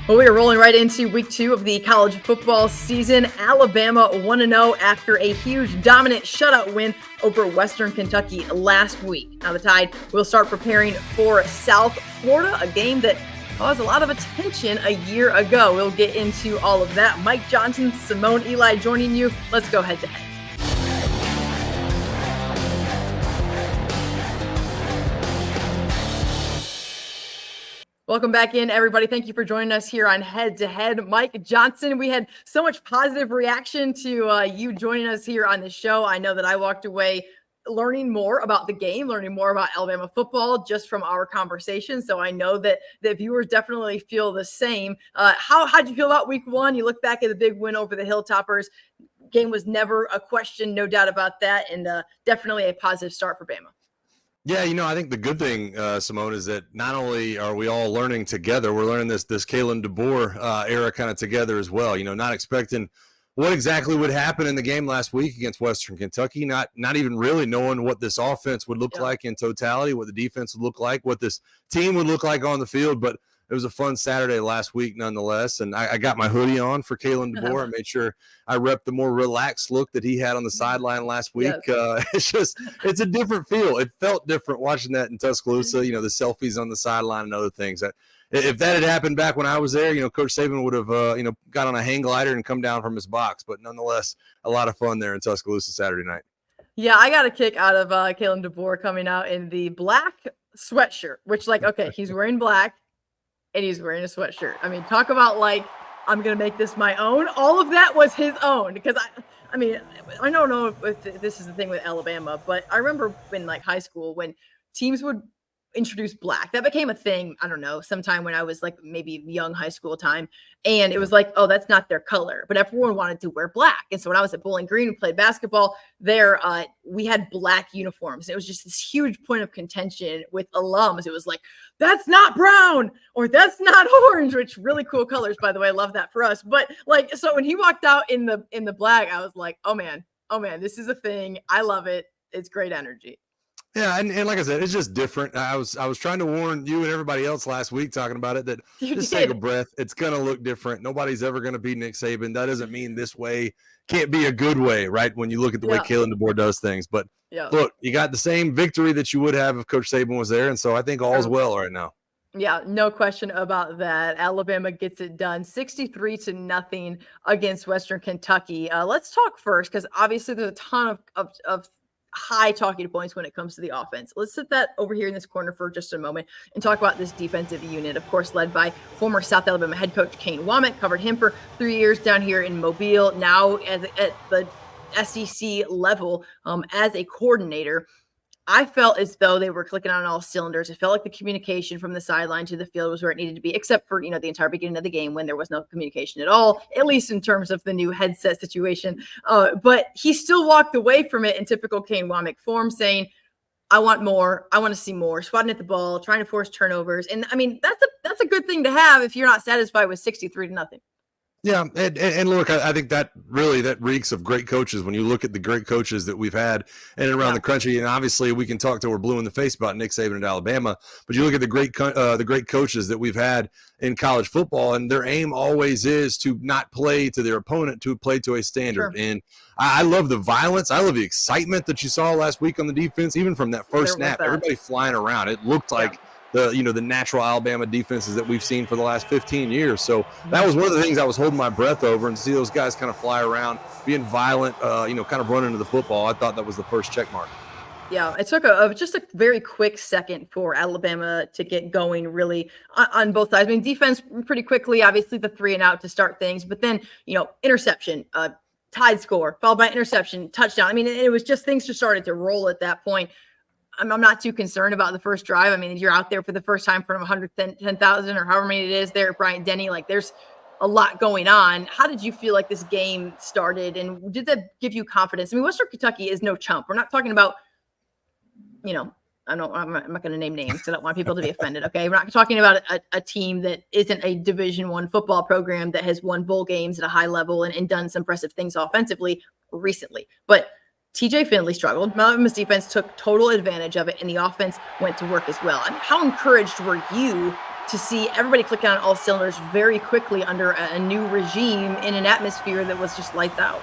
Well, we are rolling right into week 2 of the college football season. Alabama 1-0 after a huge dominant shutout win over Western Kentucky last week. Now the Tide will start preparing for South Florida, a game that caused a lot of attention a year ago. We'll get into all of that. Mike Johnson, Simone Eli joining you. Let's go head to head. Welcome back in, everybody. Thank you for joining us here on Head to Head. Mike Johnson, we had so much positive reaction to you joining us here on the show. I know that I walked away learning more about the game, learning more about Alabama football just from our conversation. So I know that the viewers definitely feel the same. How'd you feel about week 1? You look back at the big win over the Hilltoppers. Game was never a question, no doubt about that, and definitely a positive start for Bama. Yeah, I think the good thing, Simone, is that not only are we all learning together, we're learning this Kalen DeBoer era kind of together as well. Not expecting what exactly would happen in the game last week against Western Kentucky, not even really knowing what this offense would look like in totality, what the defense would look like, what this team would look like on the field. But it was a fun Saturday last week nonetheless, and I got my hoodie on for Kalen DeBoer and made sure I repped the more relaxed look that he had on the sideline last week. Yes. It's a different feel. It felt different watching that in Tuscaloosa, the selfies on the sideline and other things. If that had happened back when I was there, Coach Saban would have, got on a hang glider and come down from his box. But nonetheless, a lot of fun there in Tuscaloosa Saturday night. Yeah, I got a kick out of Kalen DeBoer coming out in the black sweatshirt, which, okay, he's wearing black. And he's wearing a sweatshirt. I mean, talk about I'm going to make this my own. All of that was his own because I don't know if this is the thing with Alabama, but I remember in high school when teams would introduce black, that became a thing. I don't know, sometime when I was maybe young high school time. And it was oh, that's not their color, but everyone wanted to wear black. And so when I was at Bowling Green, we played basketball there. We had black uniforms. It was just this huge point of contention with alums. It was that's not brown or that's not orange, which really cool colors, by the way. I love that for us. But so when he walked out in the black, I was oh man, this is a thing. I love it. It's great energy. Yeah, and like I said, it's just different. I was trying to warn you and everybody else last week talking about it that just take a breath. It's going to look different. Nobody's ever going to be Nick Saban. That doesn't mean this way can't be a good way, right, when you look at the way Kalen DeBoer does things. But look, you got the same victory that you would have if Coach Saban was there, and so I think all's well right now. Yeah, no question about that. Alabama gets it done 63-0 against Western Kentucky. Let's talk first because obviously there's a ton of high talking points when it comes to the offense. Let's sit that over here in this corner for just a moment and talk about this defensive unit, of course, led by former South Alabama head coach Kane Womack. Covered him for 3 years down here in Mobile, now at the SEC level as a coordinator. I felt as though they were clicking on all cylinders. It felt like the communication from the sideline to the field was where it needed to be, except for, the entire beginning of the game when there was no communication at all, at least in terms of the new headset situation. But he still walked away from it in typical Kane Womack form, saying, I want more. I want to see more. Swatting at the ball, trying to force turnovers. And that's a good thing to have if you're not satisfied with 63-0. Yeah, and look, I think that reeks of great coaches when you look at the great coaches that we've had in and around the country. And obviously, we can talk till we're blue in the face about Nick Saban at Alabama, but you look at the great coaches that we've had in college football, and their aim always is to not play to their opponent, to play to a standard. Sure. And I love the violence. I love the excitement that you saw last week on the defense, even from that first snap. Everybody flying around. It looked like the natural Alabama defenses that we've seen for the last 15 years. So that was one of the things I was holding my breath over, and to see those guys kind of fly around, being violent, kind of running to the football. I thought that was the first check mark. Yeah, it took just a very quick second for Alabama to get going really on both sides. I mean, defense pretty quickly, obviously the 3-and-out to start things, but then, interception, tied score, followed by interception, touchdown. I mean, it was just things just started to roll at that point. I'm not too concerned about the first drive. I mean, you're out there for the first time in front of 110,000 or however many it is there at Bryant-Denny. There's a lot going on. How did you feel like this game started, and did that give you confidence? I mean, Western Kentucky is no chump. We're not talking about, I'm not going to name names because I don't want people to be offended. Okay. We're not talking about a team that isn't a Division I football program that has won bowl games at a high level and done some impressive things offensively recently. But TJ Finley struggled. Alabama's defense took total advantage of it, and the offense went to work as well. I mean, how encouraged were you to see everybody clicking on all cylinders very quickly under a new regime in an atmosphere that was just lights out.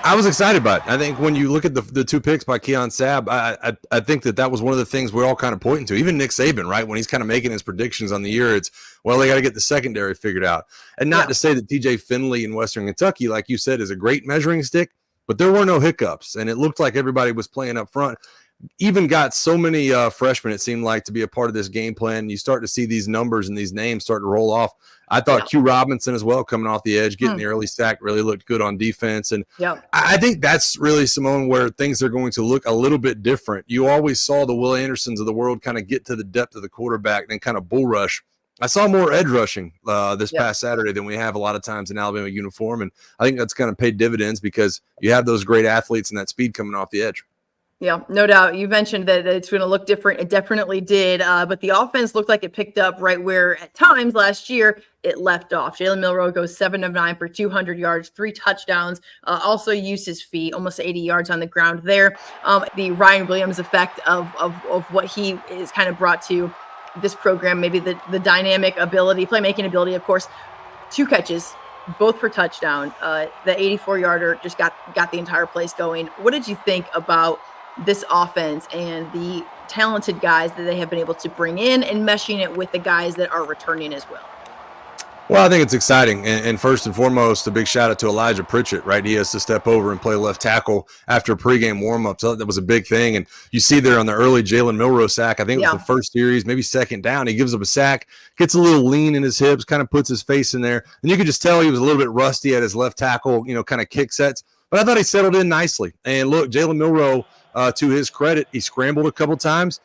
I was excited about it. I think when you look at the two picks by Keon Sabb, I think that was one of the things we're all kind of pointing to. Even Nick Saban, right? When he's kind of making his predictions on the year, it's, well, they got to get the secondary figured out. And not to say that TJ Finley in Western Kentucky, like you said, is a great measuring stick, but there were no hiccups. And it looked like everybody was playing up front. Even got so many freshmen, it seemed like, to be a part of this game plan. You start to see these numbers and these names start to roll off. I thought Q Robinson as well, coming off the edge, getting the early sack, really looked good on defense. And I think that's really, Simone, where things are going to look a little bit different. You always saw the Will Andersons of the world kind of get to the depth of the quarterback and kind of bull rush. I saw more edge rushing this past Saturday than we have a lot of times in Alabama uniform. And I think that's kind of paid dividends because you have those great athletes and that speed coming off the edge. Yeah, no doubt. You mentioned that it's going to look different. It definitely did. But the offense looked like it picked up right where at times last year it left off. Jalen Milroe goes 7 of 9 for 200 yards, 3 touchdowns, also used his feet, almost 80 yards on the ground there. The Ryan Williams effect of what he is kind of brought to this program, maybe the dynamic ability, playmaking ability, of course. 2 catches, both for touchdown. The 84-yarder just got the entire place going. What did you think about this offense and the talented guys that they have been able to bring in and meshing it with the guys that are returning as well? Well, I think it's exciting. And first and foremost, a big shout out to Elijah Pritchett, right? He has to step over and play left tackle after pregame warmup. So that was a big thing. And you see there on the early Jalen Milroe sack, I think it was the first series, maybe second down. He gives up a sack, gets a little lean in his hips, kind of puts his face in there. And you could just tell he was a little bit rusty at his left tackle, kind of kick sets. But I thought he settled in nicely. And look, Jalen Milroe, to his credit, he scrambled a couple times,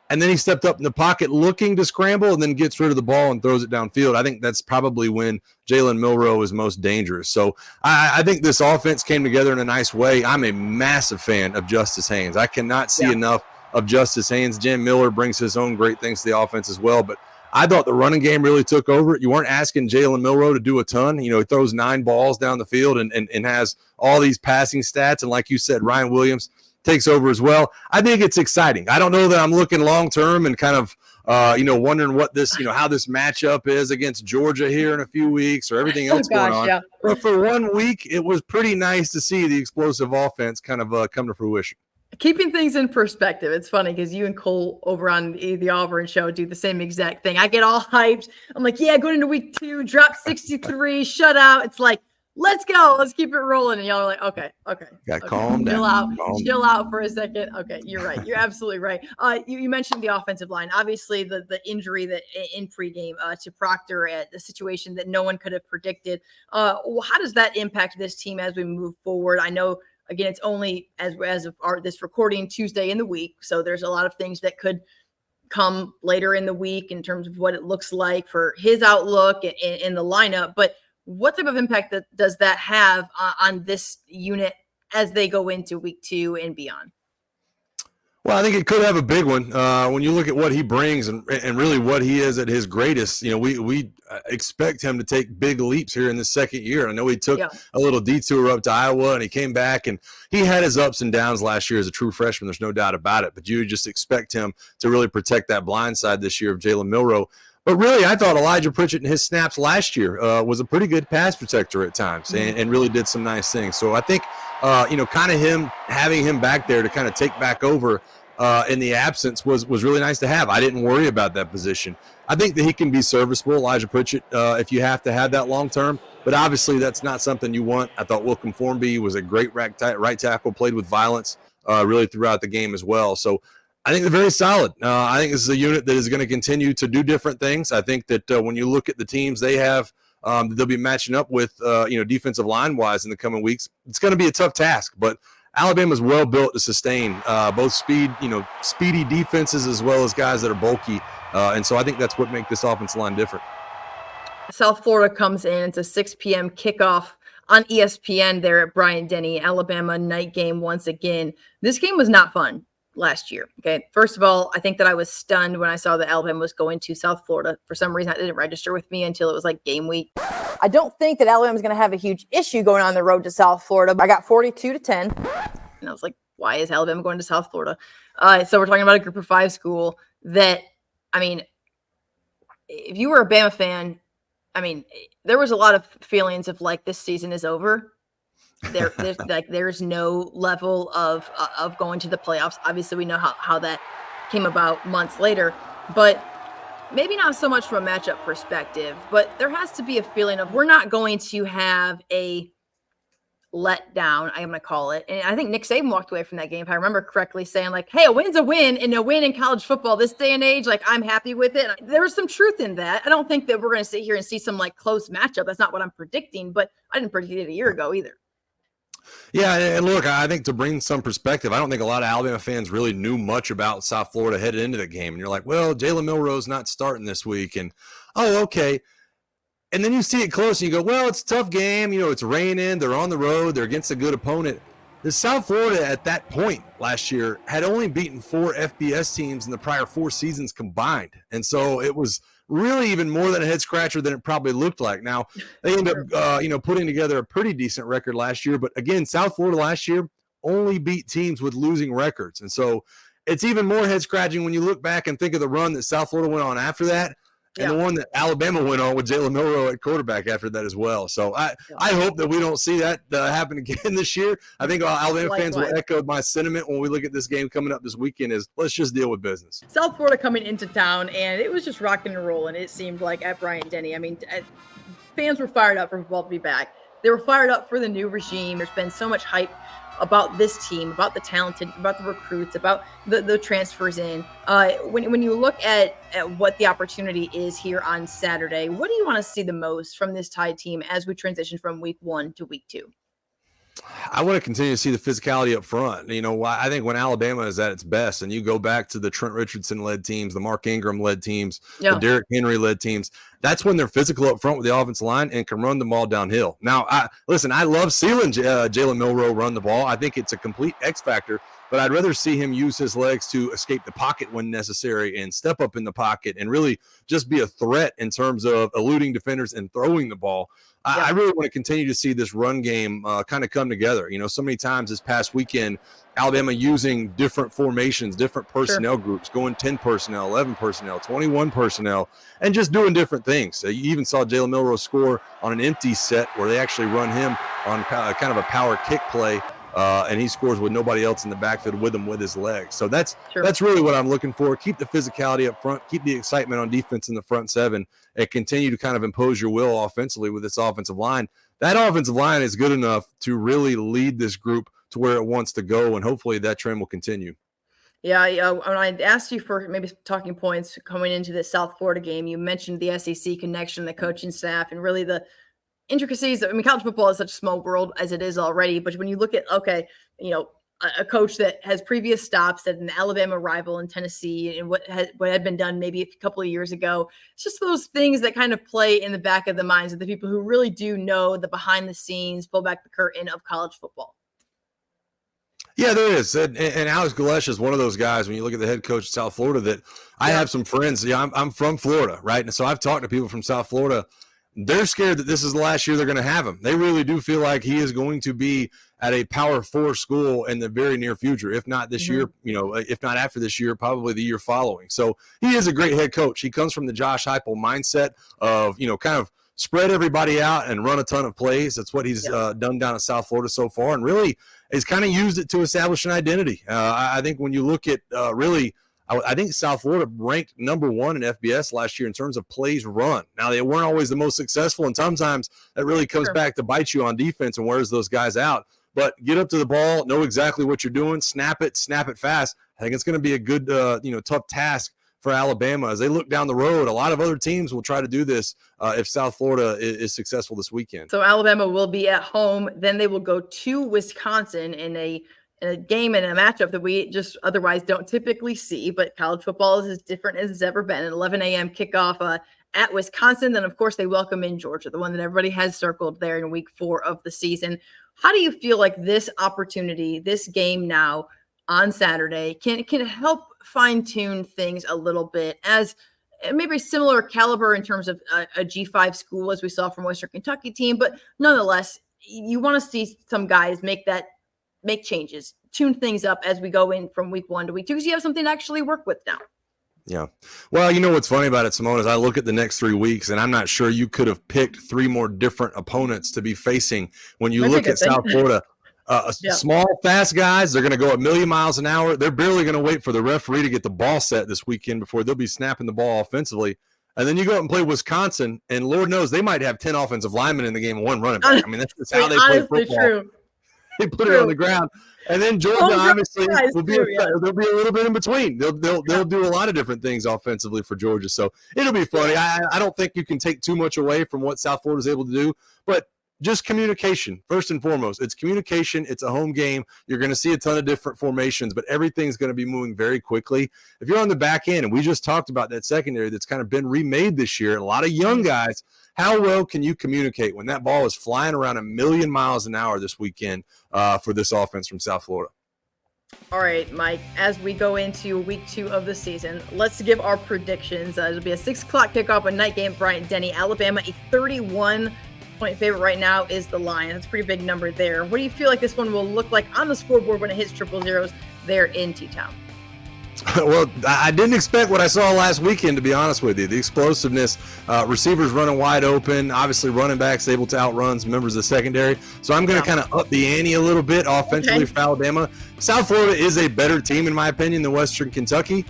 and then he stepped up in the pocket looking to scramble and then gets rid of the ball and throws it downfield. I think that's probably when Jalen Milroe is most dangerous. So I think this offense came together in a nice way. I'm a massive fan of Justice Haynes. I cannot see enough of Justice Haynes. Jim Miller brings his own great things to the offense as well, but I thought the running game really took over. You weren't asking Jalen Milroe to do a ton. He throws 9 balls down the field and has all these passing stats. And like you said, Ryan Williams takes over as well. I think it's exciting. I don't know that I'm looking long-term and kind of, wondering what this, how this matchup is against Georgia here in a few weeks or everything else going on. Yeah. But for 1 week, it was pretty nice to see the explosive offense kind of come to fruition. Keeping things in perspective, it's funny because you and Cole over on the Auburn show do the same exact thing. I get all hyped. I'm like, yeah, going into week 2, drop 63, shutout. It's like, let's go. Let's keep it rolling. And y'all are like, okay. Calm down. Chill out for a second. Okay, you're right. You're absolutely right. You mentioned the offensive line. Obviously, the injury that in pregame to Proctor at the situation that no one could have predicted. How does that impact this team as we move forward? I know, again, it's only as of this recording Tuesday in the week, so there's a lot of things that could come later in the week in terms of what it looks like for his outlook in the lineup. But what type of impact does that have on this unit as they go into week 2 and beyond? Well, I think it could have a big one when you look at what he brings and really what he is at his greatest. We expect him to take big leaps here in the second year. I know he took a little detour up to Iowa and he came back and he had his ups and downs last year as a true freshman. There's no doubt about it. But you just expect him to really protect that blind side this year of Jalen Milroe. But really, I thought Elijah Pritchett in his snaps last year was a pretty good pass protector at times and really did some nice things. So I think, kind of having him back there to kind of take back over in the absence was really nice to have. I didn't worry about that position. I think that he can be serviceable, Elijah Pritchett, if you have to have that long term. But obviously, that's not something you want. I thought Wilcom Formby was a great right tackle, played with violence really throughout the game as well. So I think they're very solid. I think this is a unit that is going to continue to do different things. I think that when you look at the teams they have, they'll be matching up with, defensive line-wise in the coming weeks. It's going to be a tough task, but Alabama's well built to sustain both speedy defenses as well as guys that are bulky. And so I think that's what makes this offensive line different. South Florida comes in. It's a 6 p.m. kickoff on ESPN there at Bryant-Denny. Alabama night game once again. This game was not fun last year. Okay. First of all, I think that I was stunned when I saw that Alabama was going to South Florida. For some reason, that didn't register with me until it was like game week. I don't think that Alabama is going to have a huge issue going on the road to South Florida. I got 42-10. And I was like, why is Alabama going to South Florida? So we're talking about a group of 5 school that, if you were a Bama fan, I mean, there was a lot of feelings of like this season is over. There's no level of going to the playoffs. Obviously, we know how that came about months later, but maybe not so much from a matchup perspective. But there has to be a feeling of we're not going to have a letdown, I'm gonna call it. And I think Nick Saban walked away from that game, if I remember correctly, saying like, "Hey, a win's a win, and a win in college football this day and age, like I'm happy with it." And there was some truth in that. I don't think that we're gonna sit here and see some like close matchup. That's not what I'm predicting, but I didn't predict it a year ago either. Yeah, and look, I think to bring some perspective, I don't think a lot of Alabama fans really knew much about South Florida headed into the game. And you're like, well, Jalen Milroe's not starting this week, and oh, okay. And then you see it close and you go, well, it's a tough game. You know, it's raining. They're on the road. They're against a good opponent. The South Florida at that point last year had only beaten 4 FBS teams in the prior 4 seasons combined. And so it was really even more than a head scratcher than it probably looked like. Now, they end up, putting together a pretty decent record last year. But again, South Florida last year only beat teams with losing records. And so it's even more head scratching when you look back and think of the run that South Florida went on after that. And the one that Alabama went on with Jalen Milroe at quarterback after that as well. So I hope that we don't see that happen again this year. I think Alabama fans will echo my sentiment when we look at this game coming up this weekend is let's just deal with business. South Florida coming into town, and it was just rocking and rolling. It seemed like at Bryant-Denny. I mean, fans were fired up for football to be back. They were fired up for the new regime. There's been so much hype about this team, about the talented, about the recruits, about the transfers in. When you look at what the opportunity is here on Saturday, what do you want to see the most from this Tide team as we transition from week 1 to week 2? I want to continue to see the physicality up front. You know, I think when Alabama is at its best, and you go back to the Trent Richardson-led teams, the Mark Ingram-led teams, the Derrick Henry-led teams, that's when they're physical up front with the offensive line and can run the ball downhill. Now, I love seeing Jalen Milroe run the ball. I think it's a complete X factor, but I'd rather see him use his legs to escape the pocket when necessary and step up in the pocket and really just be a threat in terms of eluding defenders and throwing the ball. I really want to continue to see this run game kind of come together. You know, so many times this past weekend, Alabama using different formations, different personnel groups, going 10 personnel, 11 personnel, 21 personnel, and just doing different things. You even saw Jalen Milroe score on an empty set where they actually run him on kind of a power kick play. And he scores with nobody else in the backfield with him with his legs. So that's really what I'm looking for. Keep the physicality up front, keep the excitement on defense in the front 7, and continue to kind of impose your will offensively with this offensive line. That offensive line is good enough to really lead this group to where it wants to go, and hopefully that trend will continue. Yeah, when I asked you for maybe talking points coming into the South Florida game, you mentioned the SEC connection, the coaching staff, and really the intricacies. I mean, college football is such a small world as it is already, but when you look at, a coach that has previous stops at an Alabama rival in Tennessee and what had been done maybe a couple of years ago, it's just those things that kind of play in the back of the minds of the people who really do know the behind the scenes, pull back the curtain of college football. Yeah, there is. And Alex Galesh is one of those guys, when you look at the head coach of South Florida, that I have some friends. Yeah, I'm from Florida, right? And so I've talked to people from South Florida. They're scared that this is the last year they're going to have him. They really do feel like he is going to be at a Power 4 school in the very near future, if not this year, if not after this year, probably the year following. So he is a great head coach. He comes from the Josh Heupel mindset of, kind of spread everybody out and run a ton of plays. That's what he's done down at South Florida so far, and really has kind of used it to establish an identity. I think when you look at I think South Florida ranked number 1 in FBS last year in terms of plays run. Now, they weren't always the most successful, and sometimes that really comes back to bite you on defense and wears those guys out. But get up to the ball, know exactly what you're doing, snap it fast. I think it's going to be a good, tough task for Alabama as they look down the road. A lot of other teams will try to do this if South Florida is successful this weekend. So Alabama will be at home. Then they will go to Wisconsin in a game and a matchup that we just otherwise don't typically see, but college football is as different as it's ever been. An 11 a.m. kickoff at Wisconsin. Then, of course, they welcome in Georgia, the one that everybody has circled there in week 4 of the season. How do you feel like this opportunity, this game now on Saturday, can help fine-tune things a little bit as maybe similar caliber in terms of a G5 school as we saw from Western Kentucky team, but nonetheless, you want to see some guys make changes, tune things up as we go in from week 1 to week 2, because you have something to actually work with now. Yeah. Well, you know what's funny about it, Simone, is I look at the next 3 weeks, and I'm not sure you could have picked 3 more different opponents to be facing when you Might be a look good at thing. South Florida. Yeah. Small, fast guys, they're going to go a million miles an hour. They're barely going to wait for the referee to get the ball set this weekend before they'll be snapping the ball offensively. And then you go out and play Wisconsin, and Lord knows they might have 10 offensive linemen in the game and 1 running back. I mean, that's just how they play Honestly, football. true. They put it on the ground. And then Georgia, obviously, will be there'll be a little bit in between. They'll do a lot of different things offensively for Georgia. So it'll be funny. I don't think you can take too much away from what South Florida is able to do, but just communication, first and foremost. It's communication. It's a home game. You're going to see a ton of different formations, but everything's going to be moving very quickly. If you're on the back end, and we just talked about that secondary that's kind of been remade this year, and a lot of young guys, how well can you communicate when that ball is flying around a million miles an hour this weekend for this offense from South Florida? All right, Mike, as we go into week 2 of the season, let's give our predictions. It'll be a 6 o'clock kickoff, a night game, Bryant-Denny, Alabama, a 31-point favorite right now is the line. That's a pretty big number there. What do you feel like this one will look like on the scoreboard when it hits triple zeros there in T-Town? Well, I didn't expect what I saw last weekend, to be honest with you. The explosiveness, receivers running wide open, obviously running backs able to outrun members of the secondary. So I'm going to kind of up the ante a little bit offensively for Alabama. South Florida is a better team, in my opinion, than Western Kentucky,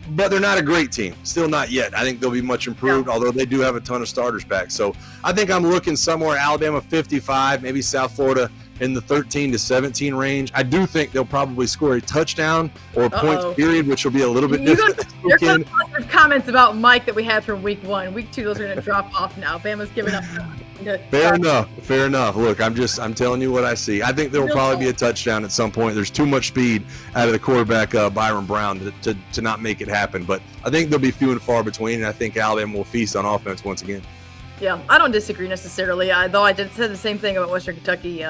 but they're not a great team. Still not yet. I think they'll be much improved, although they do have a ton of starters back. So I think I'm looking somewhere Alabama 55, maybe South Florida in the 13 to 17 range. I do think they'll probably score a touchdown or a points period, which will be a little bit different this weekend. There weekend. are positive comments about Mike that we had from week 1. Week 2, those are going to drop off now. Bama's giving up. Fair enough. Look, I'm telling you what I see. I think there will probably be a touchdown at some point. There's too much speed out of the quarterback, Byron Brown, to not make it happen. But I think they'll be few and far between, and I think Alabama will feast on offense once again. Yeah, I don't disagree necessarily, though I did say the same thing about Western Kentucky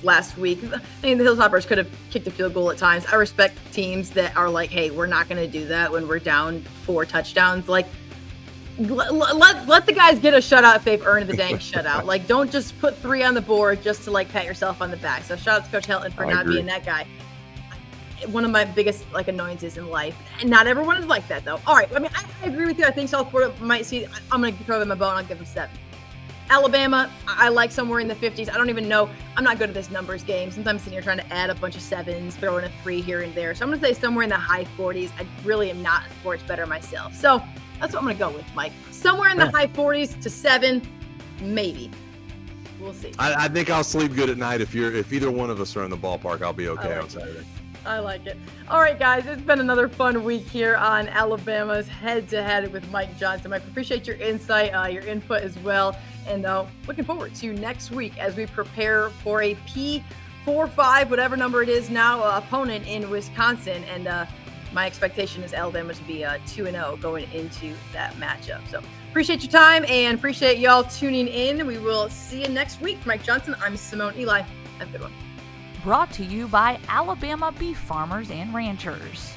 last week. I mean, the Hilltoppers could have kicked a field goal at times. I respect teams that are like, hey, we're not going to do that when we're down 4 touchdowns. Like, let the guys get a shutout if they've earned the dang shutout. Like, don't just put 3 on the board just to, like, pat yourself on the back. So shout out to Coach Helton for not being that guy. One of my biggest, annoyances in life. And not everyone is like that, though. All right, I mean, I agree with you. I think South Florida might see – I'm going to throw them a bone. I'll give them 7. Alabama, I like somewhere in the 50s. I don't even know. I'm not good at this numbers game. Sometimes I'm sitting here trying to add a bunch of 7s, throw in a 3 here and there. So I'm going to say somewhere in the high 40s. I really am not a sports better myself. So that's what I'm going to go with, Mike. Somewhere in the high 40s to 7, maybe. We'll see. I think I'll sleep good at night if either one of us are in the ballpark. I'll be okay on Saturday. I like it. All right, guys, it's been another fun week here on Alabama's head-to-head with Mike Johnson. Mike, appreciate your insight, your input as well, and looking forward to next week as we prepare for a P45, whatever number it is now, opponent in Wisconsin. And my expectation is Alabama to be 2-0 going into that matchup. So appreciate your time and appreciate y'all tuning in. We will see you next week. For Mike Johnson, I'm Simone Eli. Have a good one. Brought to you by Alabama Beef Farmers and Ranchers.